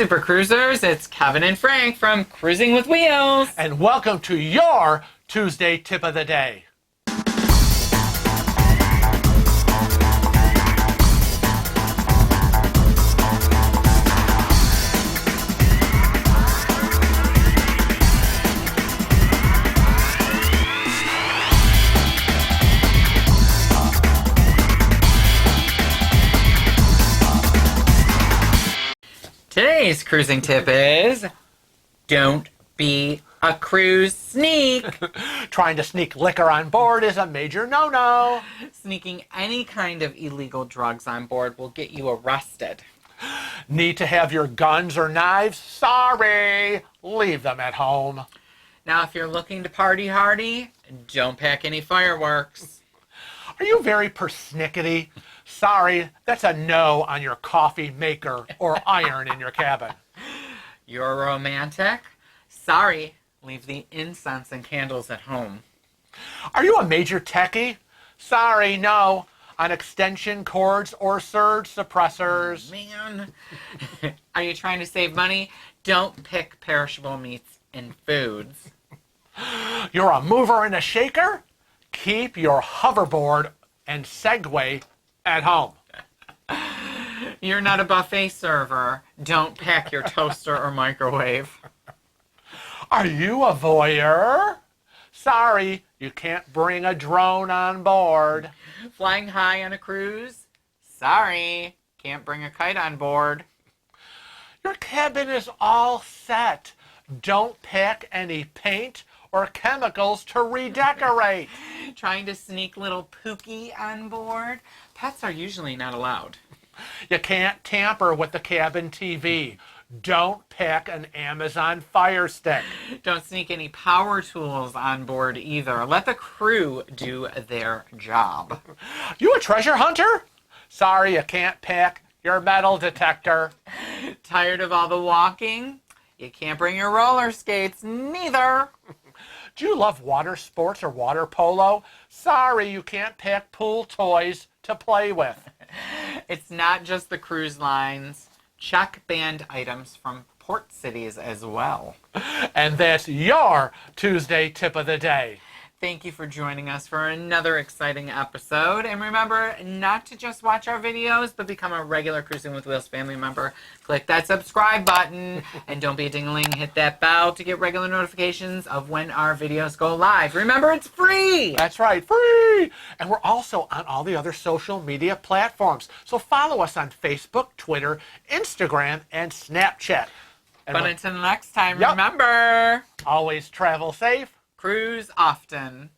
Super Cruisers, it's Kevin and Frank from Cruising with Wheels. And welcome to your Tuesday Tip of the Day. Today's cruising tip is, don't be a cruise sneak. Trying to sneak liquor on board is a major no-no. Sneaking any kind of illegal drugs on board will get you arrested. Need to have your guns or knives? Sorry, leave them at home. Now, if you're looking to party hardy, don't pack any fireworks. Are you very persnickety? Sorry, that's a no on your coffee maker or iron in your cabin. You're romantic? Sorry, leave the incense and candles at home. Are you a major techie? Sorry, no on extension cords or surge suppressors. Man, are you trying to save money? Don't pick perishable meats and foods. You're a mover and a shaker? Keep your hoverboard and Segway at home. You're not a buffet server. Don't pack your toaster or microwave. Are you a voyeur? Sorry, you can't bring a drone on board. Flying high on a cruise? Sorry, can't bring a kite on board. Your cabin is all set. Don't pack any paint or chemicals to redecorate. Trying to sneak little Pookie on board? Pets are usually not allowed. You can't tamper with the cabin TV. Don't pack an Amazon Fire Stick. Don't sneak any power tools on board either. Let the crew do their job. You a treasure hunter? Sorry, you can't pack your metal detector. Tired of all the walking? You can't bring your roller skates neither. Do you love water sports or water polo? Sorry, you can't pack pool toys to play with. It's not just the cruise lines. Check banned items from port cities as well. And that's your Tuesday Tip of the Day. Thank you for joining us for another exciting episode. And remember not to just watch our videos, but become a regular Cruising with Wheels family member. Click that subscribe button. And don't be a ding-a-ling. Hit that bell to get regular notifications of when our videos go live. Remember, it's free. That's right, free. And we're also on all the other social media platforms. So follow us on Facebook, Twitter, Instagram, and Snapchat. And but until next time, Yep. remember, always travel safe. cruise often.